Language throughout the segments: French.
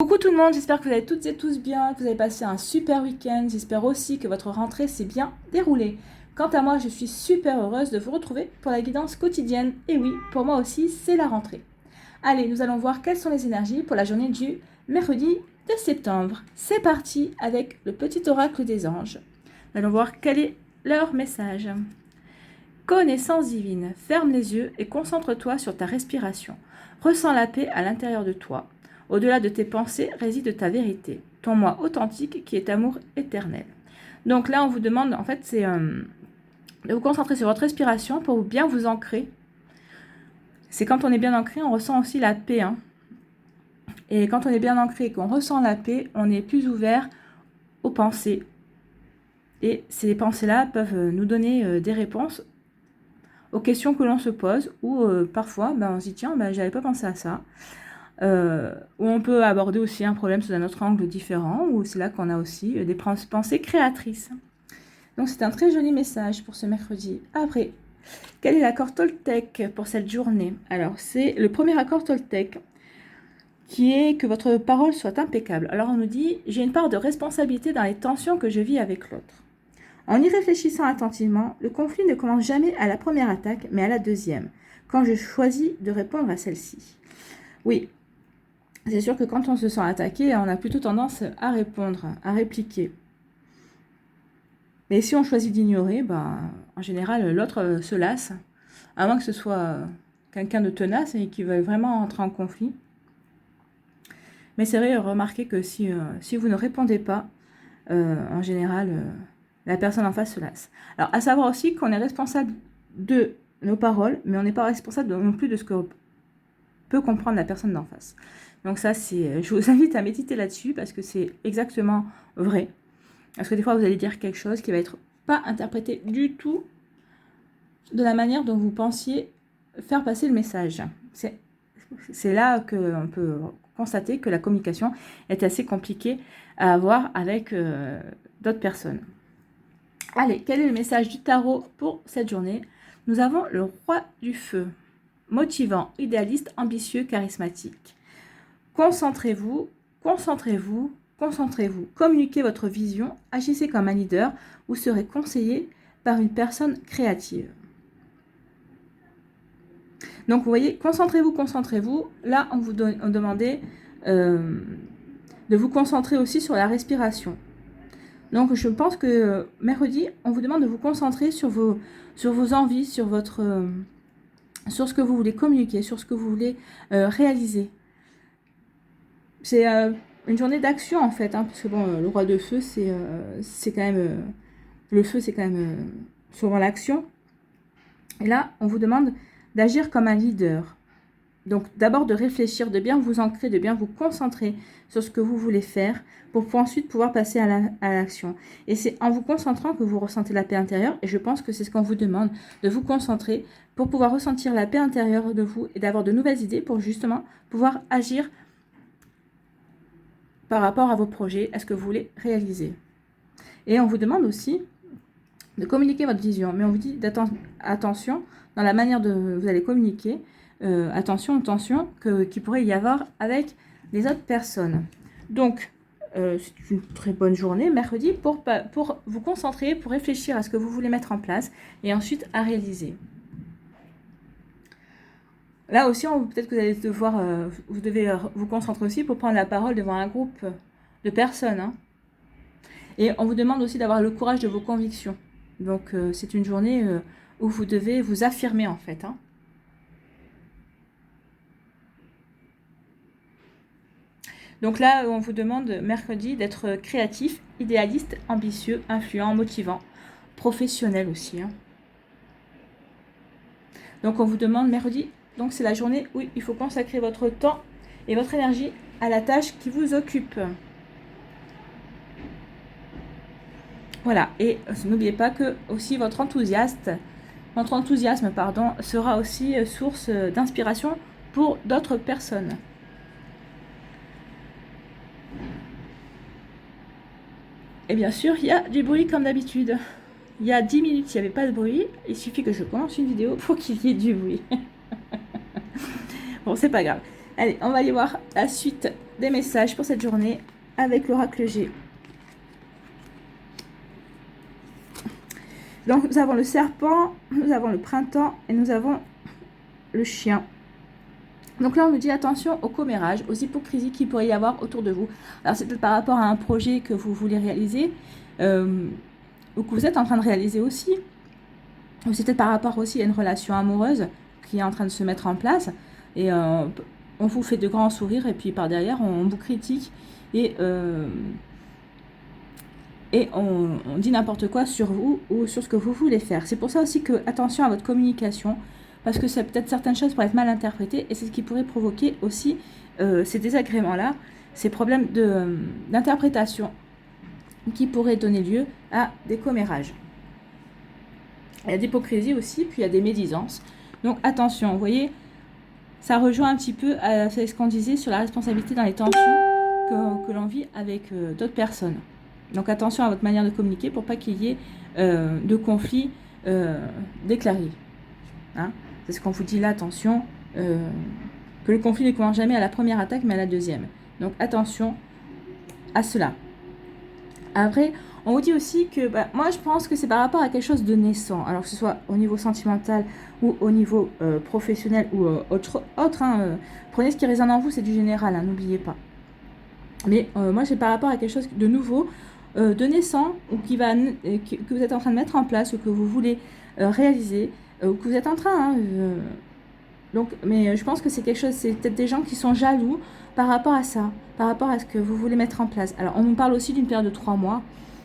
Coucou tout le monde, j'espère que vous allez toutes et tous bien, que vous avez passé un super week-end. J'espère aussi que votre rentrée s'est bien déroulée. Quant à moi, je suis super heureuse de vous retrouver pour la guidance quotidienne. Et oui, pour moi aussi, c'est la rentrée. Allez, nous allons voir quelles sont les énergies pour la journée du mercredi de septembre. C'est parti avec le petit oracle des anges. Nous allons voir quel est leur message. Connaissance divine, ferme les yeux et concentre-toi sur ta respiration. Ressens la paix à l'intérieur de toi. Au-delà de tes pensées réside ta vérité, ton moi authentique qui est amour éternel. Donc là, on vous demande, en fait, c'est de vous concentrer sur votre respiration pour bien vous ancrer. C'est quand on est bien ancré, on ressent aussi la paix. Et quand on est bien ancré et qu'on ressent la paix, on est plus ouvert aux pensées. Et ces pensées-là peuvent nous donner des réponses aux questions que l'on se pose, ou parfois, on se dit, tiens, j'avais pas pensé à ça. Où on peut aborder aussi un problème sous un autre angle différent, où c'est là qu'on a aussi des pensées créatrices. Donc c'est un très joli message pour ce mercredi. Après, quel est l'accord Toltec pour cette journée? Alors c'est le premier accord Toltec, qui est que votre parole soit impeccable. Alors on nous dit, j'ai une part de responsabilité dans les tensions que je vis avec l'autre. En y réfléchissant attentivement, le conflit ne commence jamais à la première attaque, mais à la deuxième, quand je choisis de répondre à celle-ci. Oui, c'est sûr que quand on se sent attaqué, on a plutôt tendance à répondre, à répliquer. Mais si on choisit d'ignorer, en général, l'autre se lasse, à moins que ce soit quelqu'un de tenace et qui veuille vraiment entrer en conflit. Mais c'est vrai, remarquez que si vous ne répondez pas, en général, la personne en face se lasse. Alors, à savoir aussi qu'on est responsable de nos paroles, mais on n'est pas responsable non plus de ce que peut comprendre la personne d'en face. Donc ça, je vous invite à méditer là-dessus parce que c'est exactement vrai. Parce que des fois, vous allez dire quelque chose qui va être pas interprété du tout de la manière dont vous pensiez faire passer le message. C'est là qu'on peut constater que la communication est assez compliquée à avoir avec d'autres personnes. Allez, quel est le message du tarot pour cette journée? Nous avons le roi du feu, motivant, idéaliste, ambitieux, charismatique. Concentrez-vous, concentrez-vous, concentrez-vous. Communiquez votre vision, agissez comme un leader, vous serez conseillé par une personne créative. Donc vous voyez, concentrez-vous, concentrez-vous. Là, on vous demandait de vous concentrer aussi sur la respiration. Donc je pense que mercredi, on vous demande de vous concentrer sur vos envies, sur ce que vous voulez communiquer, sur ce que vous voulez réaliser. C'est une journée d'action en fait, parce que le roi de feu, c'est quand même... le feu, c'est quand même souvent l'action. Et là, on vous demande d'agir comme un leader. Donc d'abord de réfléchir, de bien vous ancrer, de bien vous concentrer sur ce que vous voulez faire pour ensuite pouvoir passer à l'action. Et c'est en vous concentrant que vous ressentez la paix intérieure. Et je pense que c'est ce qu'on vous demande, de vous concentrer pour pouvoir ressentir la paix intérieure de vous et d'avoir de nouvelles idées pour justement pouvoir agir par rapport à vos projets, à ce que vous voulez réaliser. Et on vous demande aussi de communiquer votre vision. Mais on vous dit attention dans la manière dont vous allez communiquer. Attention qu'il pourrait y avoir avec les autres personnes. Donc, c'est une très bonne journée, mercredi, pour vous concentrer, pour réfléchir à ce que vous voulez mettre en place et ensuite à réaliser. Là aussi, peut-être que vous allez devoir, vous devez vous concentrer aussi pour prendre la parole devant un groupe de personnes. Et on vous demande aussi d'avoir le courage de vos convictions. Donc, c'est une journée où vous devez vous affirmer en fait. Donc là, on vous demande mercredi d'être créatif, idéaliste, ambitieux, influent, motivant, professionnel aussi. Donc on vous demande mercredi, donc c'est la journée où il faut consacrer votre temps et votre énergie à la tâche qui vous occupe. Voilà, et n'oubliez pas que aussi votre enthousiasme sera aussi source d'inspiration pour d'autres personnes. Et bien sûr, il y a du bruit comme d'habitude. Il y a 10 minutes, il n'y avait pas de bruit. Il suffit que je commence une vidéo pour qu'il y ait du bruit. Bon, c'est pas grave. Allez, on va aller voir la suite des messages pour cette journée avec l'oracle G. Donc, nous avons le serpent, nous avons le printemps et nous avons le chien. Donc là, on nous dit attention aux commérages, aux hypocrisies qu'il pourrait y avoir autour de vous. Alors, c'est peut-être par rapport à un projet que vous voulez réaliser ou que vous êtes en train de réaliser aussi. Ou c'est peut-être par rapport aussi à une relation amoureuse qui est en train de se mettre en place. Et on vous fait de grands sourires et puis par derrière, on vous critique et on dit n'importe quoi sur vous ou sur ce que vous voulez faire. C'est pour ça aussi que attention à votre communication. Parce que peut-être certaines choses pourraient être mal interprétées et c'est ce qui pourrait provoquer aussi ces désagréments-là, ces problèmes d'interprétation qui pourraient donner lieu à des commérages. Il y a d'hypocrisie aussi, puis il y a des médisances. Donc attention, vous voyez, ça rejoint un petit peu à ce qu'on disait sur la responsabilité dans les tensions que l'on vit avec d'autres personnes. Donc attention à votre manière de communiquer pour pas qu'il y ait de conflits déclarés. Hein? C'est ce qu'on vous dit là, attention, que le conflit ne commence jamais à la première attaque, mais à la deuxième. Donc attention à cela. Après, on vous dit aussi que, moi je pense que c'est par rapport à quelque chose de naissant, alors que ce soit au niveau sentimental ou au niveau professionnel ou autre prenez ce qui résonne en vous, c'est du général, hein, n'oubliez pas. Mais moi c'est par rapport à quelque chose de nouveau, de naissant, ou que vous êtes en train de mettre en place, ou que vous voulez réaliser, ou que vous êtes en train, donc, mais je pense que c'est quelque chose, c'est peut-être des gens qui sont jaloux par rapport à ça, par rapport à ce que vous voulez mettre en place. Alors, on nous parle aussi d'une période de 3 mois,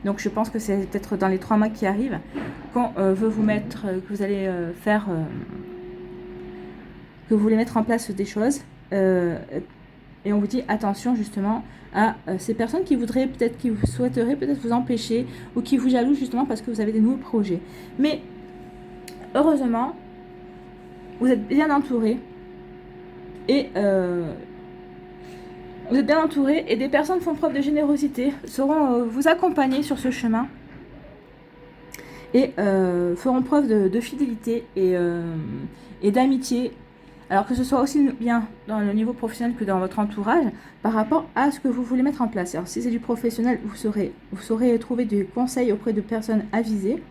donc je pense que c'est peut-être dans les 3 mois qui arrivent, quand veut vous mettre, que vous allez faire, que vous voulez mettre en place des choses, et on vous dit attention justement à ces personnes qui voudraient peut-être, qui vous souhaiteraient peut-être vous empêcher, ou qui vous jalousent justement parce que vous avez des nouveaux projets. Mais heureusement, vous êtes bien entouré et vous êtes bien entouré et des personnes font preuve de générosité, sauront vous accompagner sur ce chemin et feront preuve de fidélité et d'amitié. Alors que ce soit aussi bien dans le niveau professionnel que dans votre entourage par rapport à ce que vous voulez mettre en place. Alors si c'est du professionnel, vous saurez trouver des conseils auprès de personnes avisées.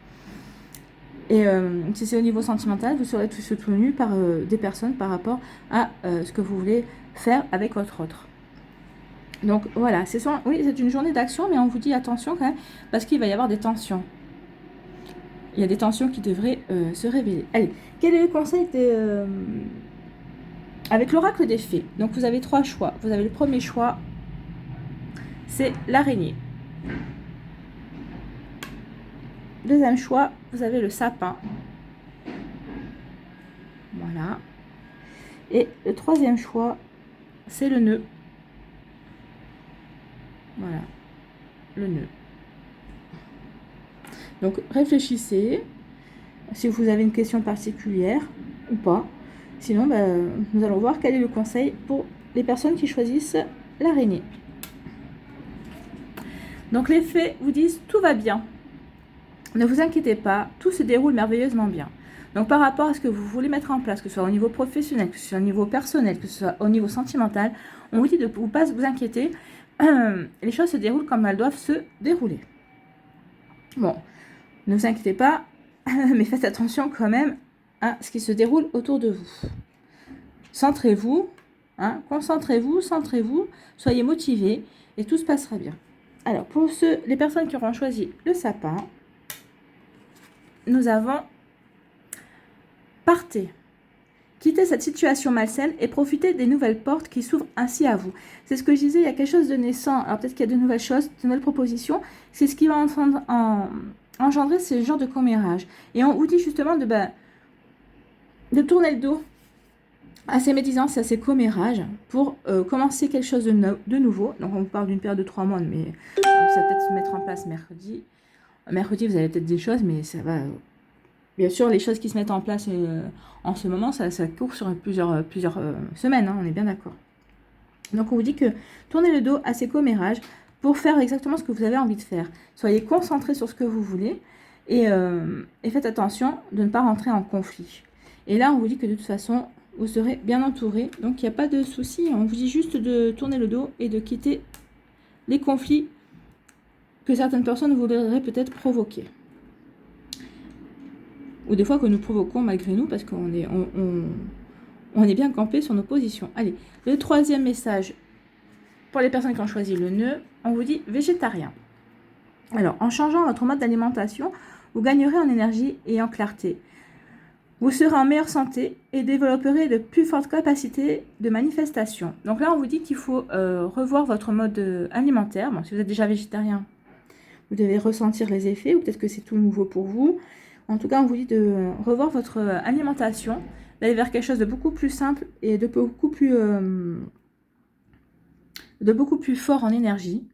Et si c'est au niveau sentimental, vous serez soutenu par des personnes par rapport à ce que vous voulez faire avec votre autre. Donc voilà, oui, c'est une journée d'action, mais on vous dit attention quand même, parce qu'il va y avoir des tensions. Il y a des tensions qui devraient se révéler. Allez, quel est le conseil avec l'oracle des fées? Donc vous avez 3 choix. Vous avez le premier choix, c'est l'araignée. Deuxième choix, vous avez le sapin. Voilà. Et le troisième choix, c'est le nœud. Voilà. Le nœud. Donc, réfléchissez. Si vous avez une question particulière ou pas. Sinon, nous allons voir quel est le conseil pour les personnes qui choisissent l'araignée. Donc, les fées vous disent tout va bien. Ne vous inquiétez pas, tout se déroule merveilleusement bien. Donc par rapport à ce que vous voulez mettre en place, que ce soit au niveau professionnel, que ce soit au niveau personnel, que ce soit au niveau sentimental, on vous dit de ne pas vous inquiéter. Les choses se déroulent comme elles doivent se dérouler. Bon, ne vous inquiétez pas, mais faites attention quand même à ce qui se déroule autour de vous. Centrez-vous, concentrez-vous, centrez-vous, soyez motivés et tout se passera bien. Alors pour les personnes qui auront choisi le sapin, nous avons partez, quittez cette situation malsaine et profitez des nouvelles portes qui s'ouvrent ainsi à vous. C'est ce que je disais, il y a quelque chose de naissant. Alors peut-être qu'il y a de nouvelles choses, de nouvelles propositions. C'est ce qui va engendrer ce genre de commérage. Et on vous dit justement de tourner le dos à ces médisances et à ces commérages pour commencer quelque chose de nouveau. Donc on vous parle d'une période de 3 mois, mais ça va peut-être se mettre en place mercredi. Mercredi, vous avez peut-être des choses, mais ça va... Bien sûr, les choses qui se mettent en place en ce moment, ça court sur plusieurs semaines, on est bien d'accord. Donc, on vous dit que tournez le dos à ces commérages pour faire exactement ce que vous avez envie de faire. Soyez concentrés sur ce que vous voulez et faites attention de ne pas rentrer en conflit. Et là, on vous dit que de toute façon, vous serez bien entouré. Donc, il n'y a pas de souci. On vous dit juste de tourner le dos et de quitter les conflits que certaines personnes voudraient peut-être provoquer. Ou des fois que nous provoquons malgré nous parce qu'on est, on est bien campé sur nos positions. Allez, le troisième message pour les personnes qui ont choisi le nœud, on vous dit végétarien. Alors, en changeant votre mode d'alimentation, vous gagnerez en énergie et en clarté. Vous serez en meilleure santé et développerez de plus fortes capacités de manifestation. Donc là, on vous dit qu'il faut revoir votre mode alimentaire. Bon, si vous êtes déjà végétarien, vous devez ressentir les effets, ou peut-être que c'est tout nouveau pour vous. En tout cas, on vous dit de revoir votre alimentation, d'aller vers quelque chose de beaucoup plus simple et de beaucoup plus fort en énergie.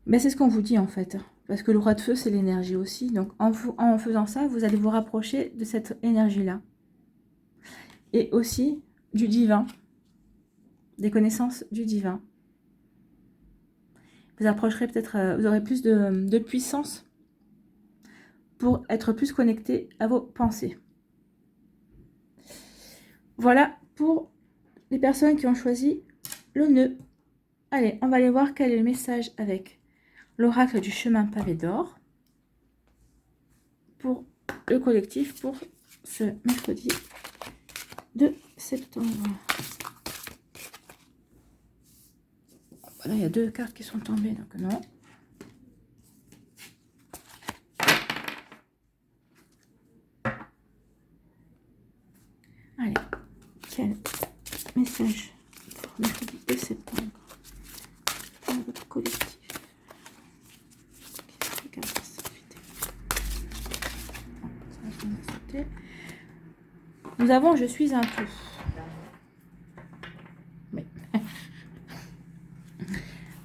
Mais c'est ce qu'on vous dit en fait. Parce que le roi de feu, c'est l'énergie aussi. Donc, en faisant ça, vous allez vous rapprocher de cette énergie-là. Et aussi du divin. Des connaissances du divin. Vous approcherez peut-être, vous aurez plus de puissance pour être plus connecté à vos pensées. Voilà pour les personnes qui ont choisi le nœud. Allez, on va aller voir quel est le message avec l'oracle du chemin pavé d'or pour le collectif pour ce mercredi de septembre. Voilà, il y a 2 cartes qui sont tombées, donc non. Allez, quel message pour mercredi de septembre pour votre collectif? Nous avons je suis un tout. Oui.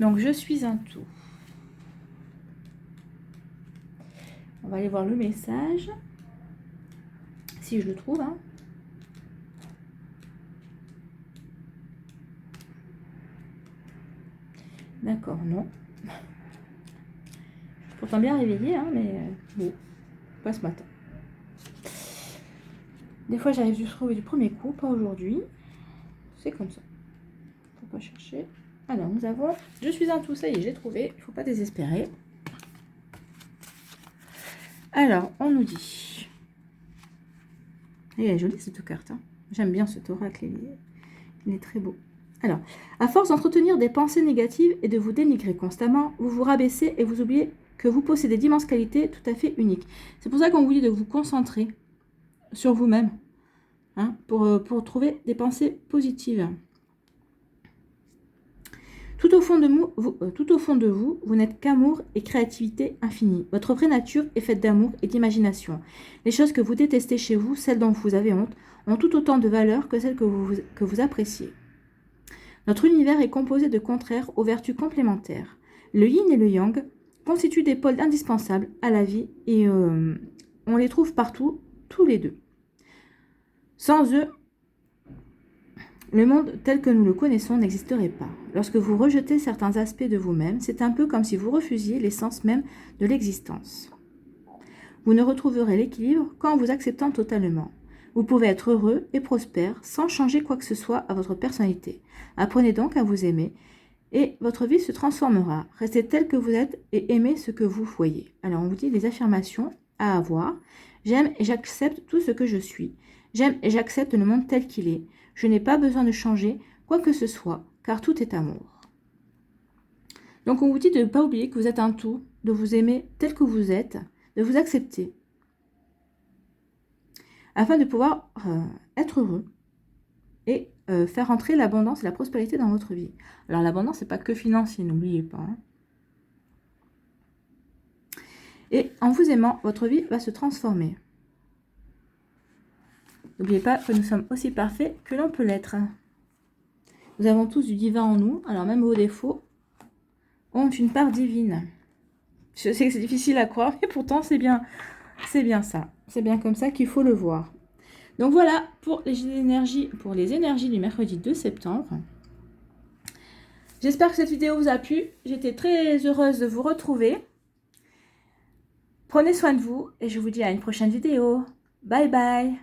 Donc je suis un tout. On va aller voir le message. Si je le trouve. Hein. D'accord, non. Pourtant bien réveillée, hein, mais bon, pas ce matin. Des fois, j'arrive juste à trouver du premier coup, pas aujourd'hui. C'est comme ça. Faut pas chercher. Alors, nous avons... Je suis un tout, ça y est, j'ai trouvé. Il faut pas désespérer. Alors, on nous dit... Elle est jolie, cette carte. Hein. J'aime bien cet oracle. Il est très beau. Alors, à force d'entretenir des pensées négatives et de vous dénigrer constamment, vous vous rabaissez et vous oubliez que vous possédez d'immenses qualités tout à fait uniques. C'est pour ça qu'on vous dit de vous concentrer sur vous-même, hein, pour trouver des pensées positives. Tout au fond de vous, vous n'êtes qu'amour et créativité infinie. Votre vraie nature est faite d'amour et d'imagination. Les choses que vous détestez chez vous, celles dont vous avez honte, ont tout autant de valeur que celles que vous appréciez. Notre univers est composé de contraires aux vertus complémentaires. Le yin et le yang constituent des pôles indispensables à la vie et on les trouve partout, tous les deux. Sans eux, le monde tel que nous le connaissons n'existerait pas. Lorsque vous rejetez certains aspects de vous-même, c'est un peu comme si vous refusiez l'essence même de l'existence. Vous ne retrouverez l'équilibre qu'en vous acceptant totalement. Vous pouvez être heureux et prospère sans changer quoi que ce soit à votre personnalité. Apprenez donc à vous aimer et votre vie se transformera. Restez tel que vous êtes et aimez ce que vous voyez. Alors on vous dit les affirmations à avoir. J'aime et j'accepte tout ce que je suis. J'aime et j'accepte le monde tel qu'il est. Je n'ai pas besoin de changer quoi que ce soit, car tout est amour. Donc on vous dit de ne pas oublier que vous êtes un tout, de vous aimer tel que vous êtes, de vous accepter, afin de pouvoir être heureux et faire entrer l'abondance et la prospérité dans votre vie. Alors l'abondance, ce n'est pas que financier, n'oubliez pas. Hein. Et en vous aimant, votre vie va se transformer. N'oubliez pas que nous sommes aussi parfaits que l'on peut l'être. Nous avons tous du divin en nous, alors même vos défauts ont une part divine. Je sais que c'est difficile à croire, mais pourtant c'est bien ça. C'est bien comme ça qu'il faut le voir. Donc voilà pour les énergies du mercredi 2 septembre. J'espère que cette vidéo vous a plu. J'étais très heureuse de vous retrouver. Prenez soin de vous et je vous dis à une prochaine vidéo. Bye bye.